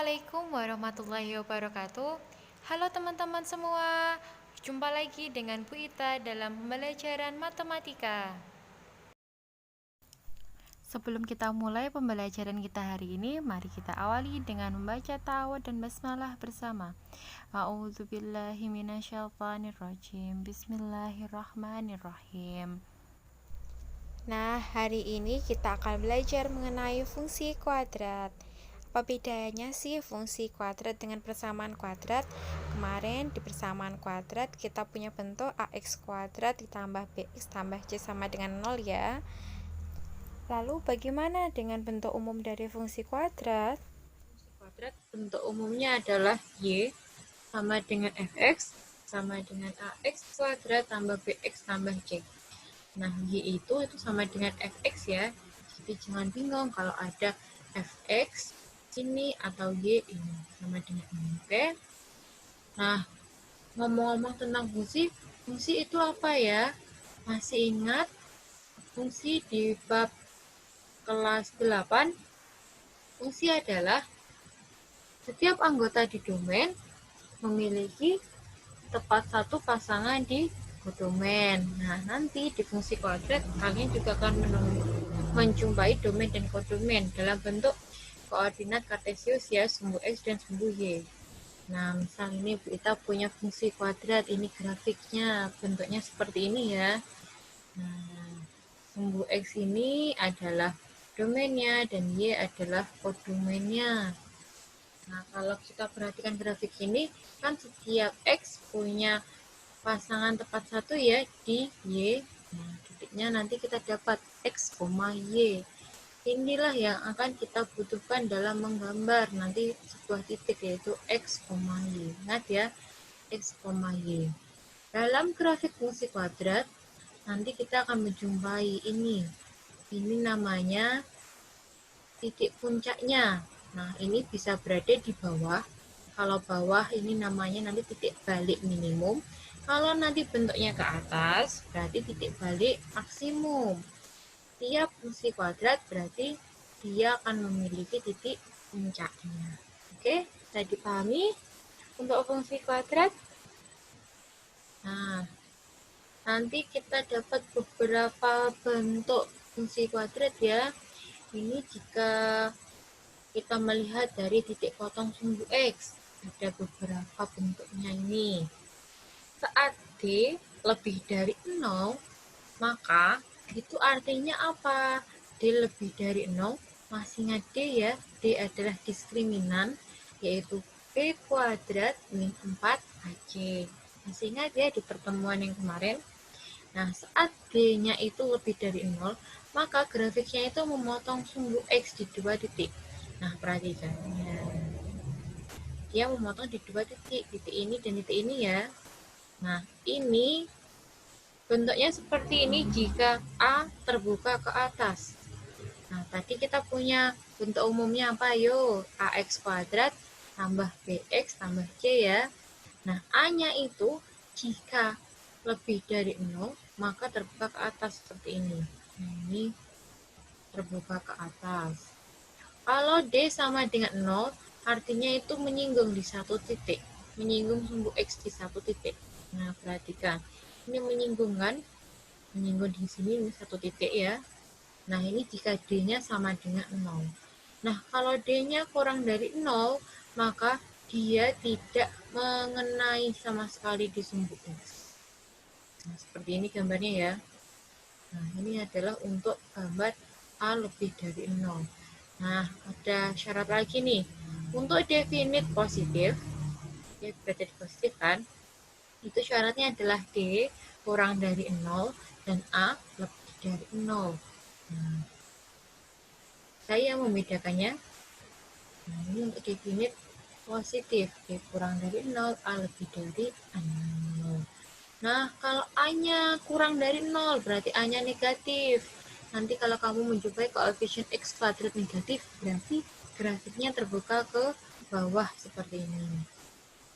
Assalamualaikum warahmatullahi wabarakatuh. Halo teman-teman semua, jumpa lagi dengan Bu Ita dalam pembelajaran matematika. Sebelum kita mulai pembelajaran kita hari ini, mari kita awali dengan membaca ta'awudz dan basmalah bersama. A'udzubillahi minasyaitonirrajim. Bismillahirrahmanirrahim. Nah, hari ini kita akan belajar mengenai fungsi kuadrat. Apa bedanya sih fungsi kuadrat dengan persamaan kuadrat? Kemarin di persamaan kuadrat kita punya bentuk ax kuadrat ditambah bx tambah c sama dengan 0 ya. Lalu bagaimana dengan bentuk umum dari fungsi kuadrat? Fungsi kuadrat bentuk umumnya adalah y sama dengan fx sama dengan ax kuadrat tambah bx tambah c. Nah, y itu sama dengan fx ya. Jadi jangan bingung kalau ada fx ini atau y ini sama dengan ini, oke? Nah, ngomong-ngomong tentang fungsi, fungsi itu apa ya? Masih ingat fungsi di bab kelas 8? Fungsi adalah setiap anggota di domain memiliki tepat satu pasangan di kodomen. Nah, nanti di fungsi kuadrat kalian juga akan menjumpai domain dan kodomen dalam bentuk koordinat kartesius ya, sumbu x dan sumbu y. Nah, misal ini kita punya fungsi kuadrat, ini grafiknya bentuknya seperti ini ya. Nah, sumbu x ini adalah domainnya dan y adalah kodomennya. Nah, kalau kita perhatikan grafik ini, kan setiap x punya pasangan tepat satu ya di y. Nah, titiknya nanti kita dapat x, y. Inilah yang akan kita butuhkan dalam menggambar nanti sebuah titik yaitu x, y. Ingat ya, x, y. Dalam grafik fungsi kuadrat, nanti kita akan menjumpai ini. Ini namanya titik puncaknya. Nah, ini bisa berada di bawah. Kalau bawah ini namanya nanti titik balik minimum. Kalau nanti bentuknya ke atas, berarti titik balik maksimum. Tiap fungsi kuadrat berarti dia akan memiliki titik puncaknya. Oke, bisa dipahami untuk fungsi kuadrat? Nah, nanti kita dapat beberapa bentuk fungsi kuadrat ya. Ini jika kita melihat dari titik potong sumbu x, ada beberapa bentuknya ini. Saat D lebih dari 0, maka itu artinya apa? D lebih dari 0, masih ingat D ya, D adalah diskriminan, yaitu B kuadrat min 4AC. Masih ingat ya di pertemuan yang kemarin? Nah, saat D-nya itu lebih dari 0, maka grafiknya itu memotong sumbu X di dua titik. Nah, perhatikan. Dia memotong di dua titik, titik ini dan titik ini ya. Nah, ini bentuknya seperti ini jika A terbuka ke atas. Nah, tadi kita punya bentuk umumnya apa? Yuk, AX kuadrat tambah BX tambah C ya. Nah, A-nya itu jika lebih dari 0, maka terbuka ke atas seperti ini. Nah, ini terbuka ke atas. Kalau D sama dengan 0, artinya itu menyinggung di satu titik. Menyinggung sumbu X di satu titik. Nah, perhatikan. Ini menyinggung kan? Menyinggung di sini ini satu titik ya. Nah, ini jika D-nya sama dengan 0. Nah, kalau D-nya kurang dari 0, maka dia tidak mengenai sama sekali di sumbu X. Nah, seperti ini gambarnya ya. Nah, ini adalah untuk gambar A lebih dari 0. Nah, ada syarat lagi nih. Untuk definit positif, ya berada di positif kan, itu syaratnya adalah D kurang dari 0 dan A lebih dari 0. Nah, saya membedakannya. Nah, ini untuk definit positif, D kurang dari 0, A lebih dari 0. Nah, kalau A-nya kurang dari 0, berarti A-nya negatif. Nanti kalau kamu menjumpai koefisien X kuadrat negatif, berarti grafiknya terbuka ke bawah seperti ini.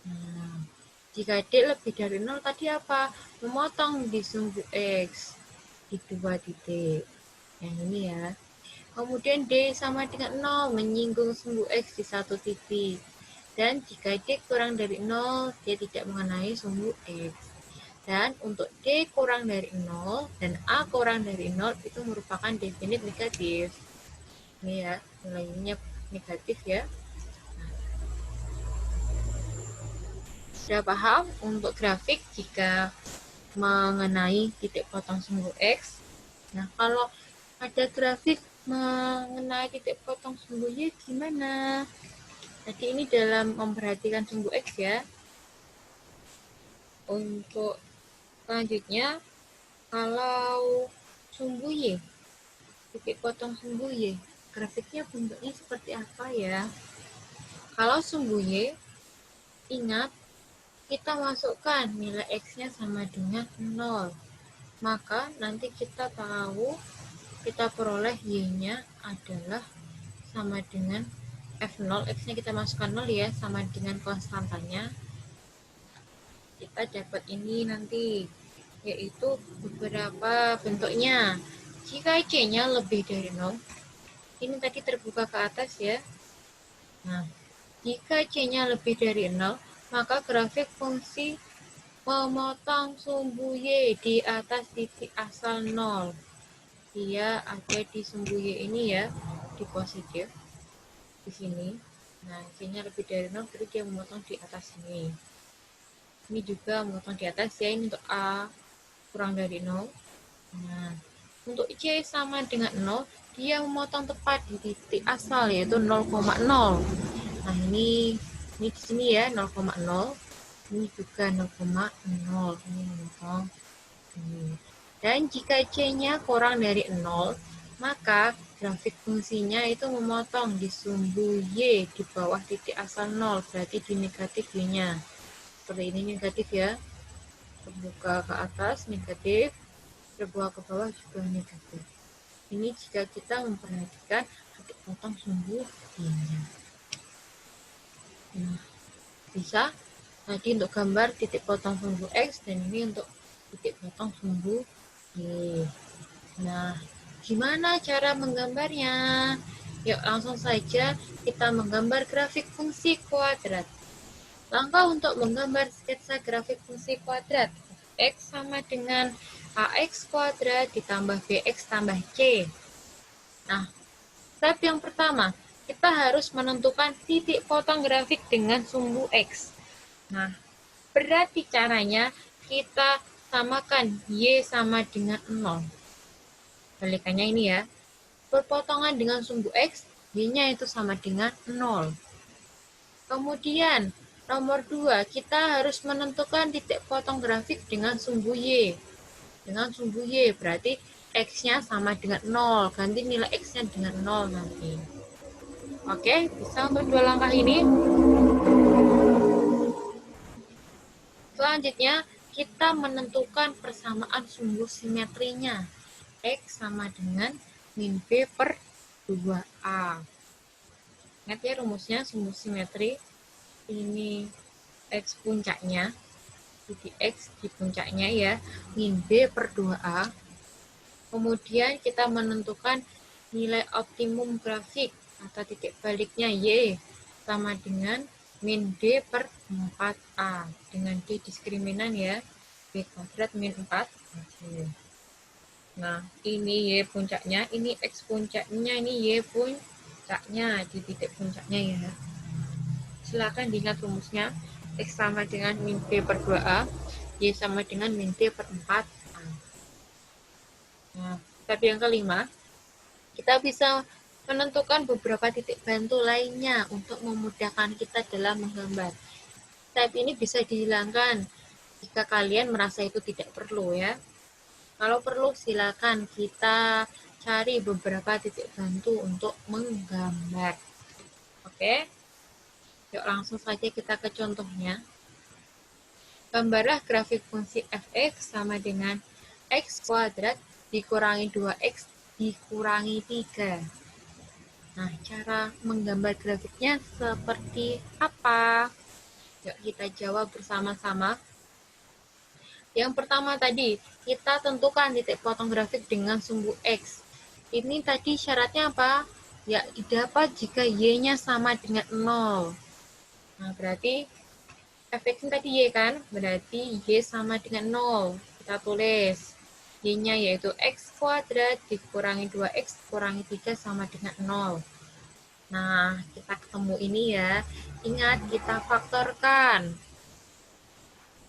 Nah, jika D lebih dari 0 tadi apa? Memotong di sumbu X di dua titik. Yang ini ya. Kemudian D sama dengan 0, menyinggung sumbu X di satu titik. Dan jika D kurang dari 0, dia tidak mengenai sumbu X. Dan untuk D kurang dari 0 dan A kurang dari 0 itu merupakan definite negatif. Ini ya, nilainya negatif ya. Sudah paham untuk grafik jika mengenai titik potong sumbu X? Nah, kalau ada grafik mengenai titik potong sumbu Y gimana? Jadi ini dalam memperhatikan sumbu X ya. Untuk selanjutnya, kalau sumbu Y, titik potong sumbu Y, grafiknya bentuknya seperti apa ya? Kalau sumbu Y, ingat kita masukkan nilai X-nya sama dengan 0. Maka nanti kita tahu, kita peroleh Y-nya adalah sama dengan F0, X-nya kita masukkan 0 ya, sama dengan konstantanya. Kita dapat ini nanti, yaitu beberapa bentuknya. Jika C-nya lebih dari 0, ini tadi terbuka ke atas ya. Nah, jika C-nya lebih dari 0, maka grafik fungsi memotong sumbu Y di atas titik asal 0. Dia ada di sumbu Y ini ya, di positif, di sini. Nah, C-nya lebih dari 0, berarti dia memotong di atas sini. Ini juga memotong di atas ya, ini untuk A kurang dari 0. Nah, untuk C sama dengan 0, dia memotong tepat di titik asal, yaitu 0,0. Nah, ini di sini ya 0,0, ini juga 0,0, ini memotong ini. Dan jika C-nya kurang dari 0, maka grafik fungsinya itu memotong di sumbu Y di bawah titik asal 0, berarti di negatif Y-nya. Seperti ini negatif ya, terbuka ke atas negatif, terbuka ke bawah juga negatif. Ini jika kita memperhatikan titik potong sumbu Y-nya. Nah, bisa tadi untuk gambar titik potong sumbu X, dan ini untuk titik potong sumbu Y. Nah, gimana cara menggambarnya? Yuk langsung saja kita menggambar grafik fungsi kuadrat. Langkah untuk menggambar sketsa grafik fungsi kuadrat. X sama dengan AX kuadrat ditambah BX tambah C. Nah, step yang pertama, kita harus menentukan titik potong grafik dengan sumbu X. Nah, berarti caranya kita samakan Y sama dengan 0. Balikannya ini ya. Berpotongan dengan sumbu X, Y-nya itu sama dengan 0. Kemudian, nomor 2, kita harus menentukan titik potong grafik dengan sumbu Y. Dengan sumbu Y, berarti X-nya sama dengan 0. Ganti nilai X-nya dengan 0 nanti. Oke, bisa untuk dua langkah ini. Selanjutnya, kita menentukan persamaan sumbu simetrinya. X sama dengan min B per 2A. Ingat ya rumusnya, sumbu simetri. Ini X puncaknya, titik X di puncaknya ya, min B per 2A. Kemudian kita menentukan nilai optimum grafik atau titik baliknya Y sama dengan min D per 4A. Dengan D diskriminan ya, B kuadrat min 4. Nah, ini Y puncaknya, ini X puncaknya, ini Y puncaknya, di titik puncaknya ya. Silakan diingat rumusnya, X sama dengan min B per 2A, Y sama dengan min D per 4A. Nah, step yang kelima, kita bisa menentukan beberapa titik bantu lainnya untuk memudahkan kita dalam menggambar. Step ini bisa dihilangkan jika kalian merasa itu tidak perlu ya. Kalau perlu silakan kita cari beberapa titik bantu untuk menggambar. Oke? Yuk langsung saja kita ke contohnya. Gambarlah grafik fungsi f(x) sama dengan x kuadrat dikurangi 2x dikurangi 3. Nah, cara menggambar grafiknya seperti apa? Yuk kita jawab bersama-sama. Yang pertama tadi, kita tentukan titik potong grafik dengan sumbu X. Ini tadi syaratnya apa? Ya, didapat jika Y-nya sama dengan 0. Nah, berarti fx tadi Y kan? Berarti Y sama dengan 0. Kita tulis. Y-nya yaitu X kuadrat dikurangi 2X kurangi 3 sama dengan 0. Nah, kita ketemu ini ya. Ingat, kita faktorkan.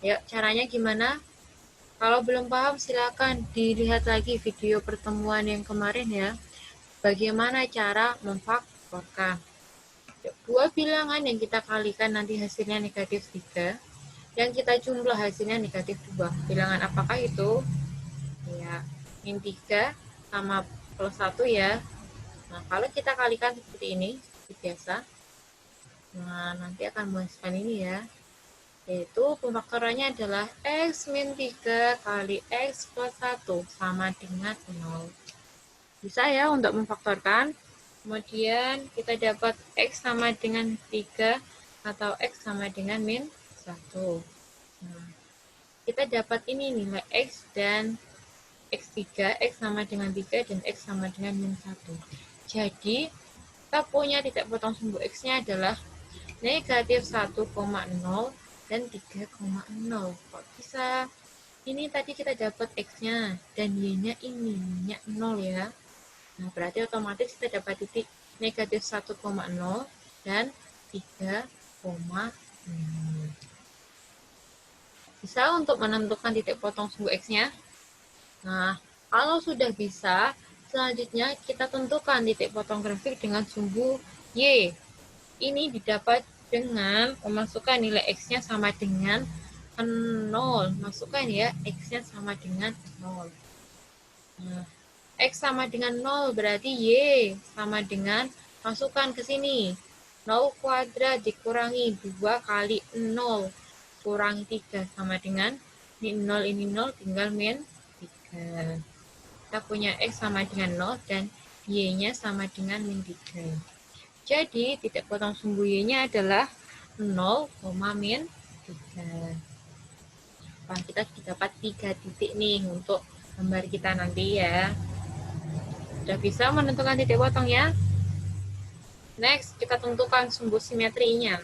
Yuk, caranya gimana? Kalau belum paham, silakan dilihat lagi video pertemuan yang kemarin ya. Bagaimana cara memfaktorkan. Dua bilangan yang kita kalikan nanti hasilnya negatif 3, dan kita jumlah hasilnya negatif 2. Bilangan apakah itu? Ya, min 3 sama plus 1 ya. Nah, kalau kita kalikan seperti ini, seperti biasa, nah nanti akan menghasilkan ini ya. Yaitu pemfaktorannya adalah X min 3 kali X plus 1 sama dengan 0. Bisa ya untuk memfaktorkan. Kemudian kita dapat X sama dengan 3 atau X sama dengan min 1. Nah, kita dapat ini nilai X dan X3, X sama dengan 3 dan X sama dengan min 1. Jadi, kita punya titik potong sumbu X-nya adalah negatif 1,0 dan 3,0. Kok bisa? Ini tadi kita dapat X-nya dan Y-nya ini, Y-nya 0 ya. Nah, berarti otomatis kita dapat titik negatif 1,0 dan 3,0. Bisa untuk menentukan titik potong sumbu X-nya? Nah, kalau sudah bisa, selanjutnya kita tentukan titik potong grafik dengan sumbu Y. Ini didapat dengan memasukkan nilai X-nya sama dengan 0. Masukkan ya, X-nya sama dengan 0. Nah, X sama dengan 0 berarti Y sama dengan, masukkan ke sini, 0 kuadrat dikurangi 2 kali 0 kurangi 3 sama dengan, ini 0 tinggal min 3. Kita punya X sama dengan 0 dan Y-nya sama dengan min 3. Jadi titik potong sumbu Y-nya adalah 0, min 3. Nah, kita dapat 3 titik nih untuk gambar kita nanti ya. Sudah bisa menentukan titik potong ya. Next, kita tentukan sumbu simetrinya.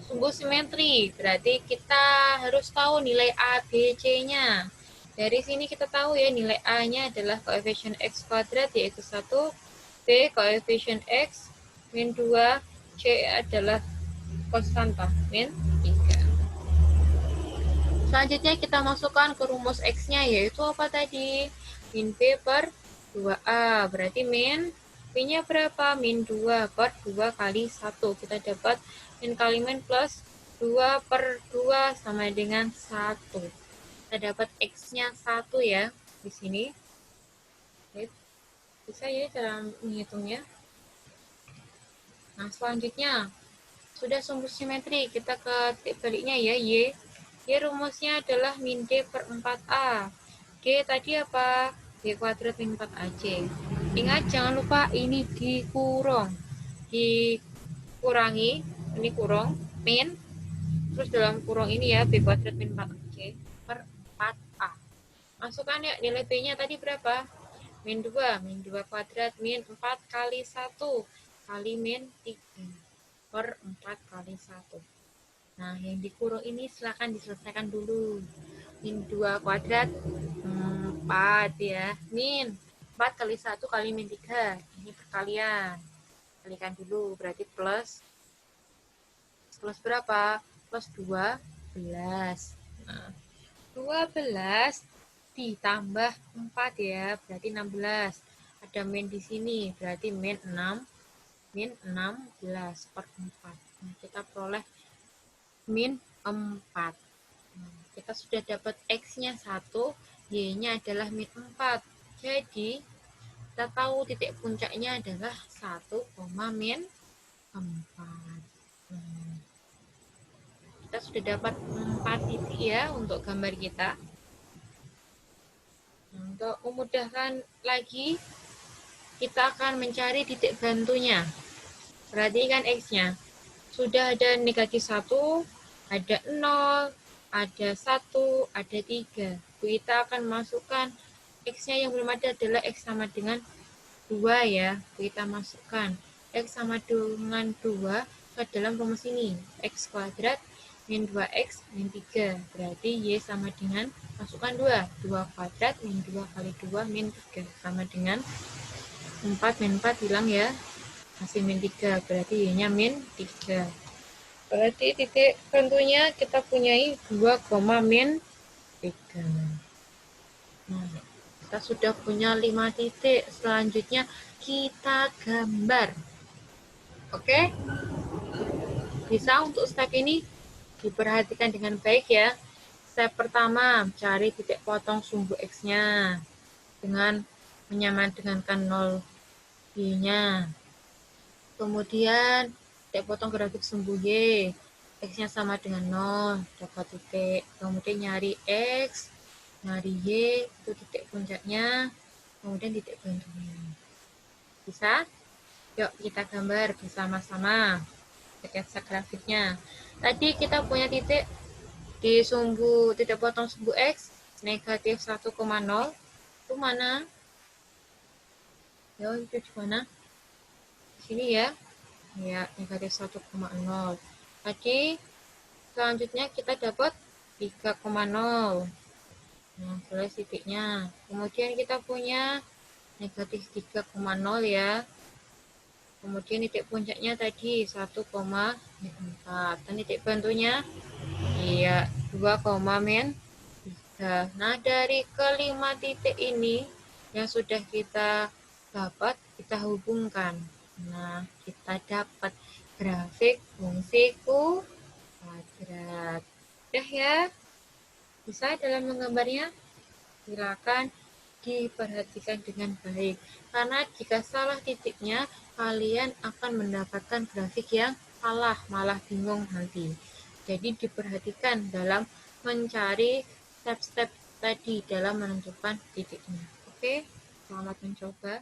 Sumbu simetri berarti kita harus tahu nilai A, B, C-nya. Dari sini kita tahu ya nilai A-nya adalah koefisien X kuadrat yaitu 1, B koefisien X, min 2, C adalah konstanta, min 3. Selanjutnya kita masukkan ke rumus X-nya yaitu apa tadi? Min B per 2A, berarti min B-nya berapa? Min 2 per 2 kali 1. Kita dapat min kali min plus 2 per 2 sama dengan 1. Kita dapat X-nya 1 ya di sini. Bisa ya cara menghitungnya. Nah, selanjutnya sudah sumbu simetri, kita ke titik baliknya ya, Y. Y rumusnya adalah min D per 4A. D tadi apa? D kuadrat min 4AC. Ingat, jangan lupa ini dikurung. Dikurangi, ini kurung, min. Terus dalam kurung ini ya, B kuadrat min 4AC per 4A. Masukkan ya, nilai B-nya tadi berapa? Min 2. Min 2 kuadrat min 4 kali 1 kali min 3 per 4 kali 1. Nah, yang dikurung ini silakan diselesaikan dulu. Min 2 kuadrat 4 ya. Min 4 kali 1 kali min 3. Ini perkalian. Kalikan dulu, berarti plus berapa? Plus 12. Nah, 12 ditambah 4 ya, berarti 16. Ada min di sini, berarti min 16 per 4. Nah, kita peroleh min 4. Nah, kita sudah dapat X-nya 1, Y-nya adalah min 4. Jadi, kita tahu titik puncaknya adalah 1, min 4. Nah, kita sudah dapat 4 titik ya untuk gambar kita. Untuk memudahkan lagi, kita akan mencari titik bantunya. Perhatikan X-nya. Sudah ada negatif 1, ada 0, ada 1, ada 3. Kita akan masukkan X-nya yang belum ada adalah X sama dengan 2 ya. Kita masukkan X sama dengan 2 ke dalam rumus ini. X kuadrat min 2X min 3. Berarti Y sama dengan, masukkan 2. 2 kuadrat min 2 kali 2 min 3. Sama dengan 4 min 4 hilang ya. Masih min 3. Berarti Y-nya min 3. Berarti titik tentunya kita punyai 2, min 3. Nah, kita sudah punya 5 titik. Selanjutnya kita gambar. Oke? Bisa untuk step ini diperhatikan dengan baik ya. Step pertama, cari titik potong sumbu X-nya dengan menyamankan 0 Y-nya. Kemudian titik potong grafik sumbu Y, X-nya sama dengan 0, dapat titik. Kemudian nyari X, nyari Y, itu titik puncaknya, kemudian titik bantunya. Bisa? Yuk kita gambar bersama-sama sketsa grafiknya. Tadi kita punya titik di sumbu, titik potong sumbu X, negatif 1,0. Itu mana? Yo, itu di mana? Di sini ya. Ya, negatif 1,0. Tadi selanjutnya kita dapat 3,0. Nah, tulis titiknya. Kemudian kita punya negatif 3,0 ya. Kemudian titik puncaknya tadi 1,4. Dan titik bantunya iya 2, min 3. Nah, dari kelima titik ini yang sudah kita dapat, kita hubungkan. Nah, kita dapat grafik fungsi kuadrat. Udah ya? Bisa dalam menggambarnya? Silakan diperhatikan dengan baik. Karena jika salah titiknya, kalian akan mendapatkan grafik yang salah, malah bingung nanti. Jadi diperhatikan dalam mencari step-step tadi dalam menentukan titiknya. Oke, selamat mencoba.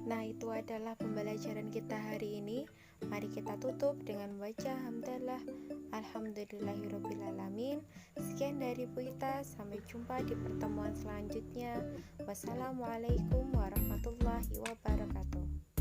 Nah, itu adalah pembelajaran kita hari ini. Mari kita tutup dengan membaca hamdalah alhamdulillahirobbilalamin. Sekian dari Puita, sampai jumpa di pertemuan selanjutnya. Wassalamualaikum warahmatullahi wabarakatuh.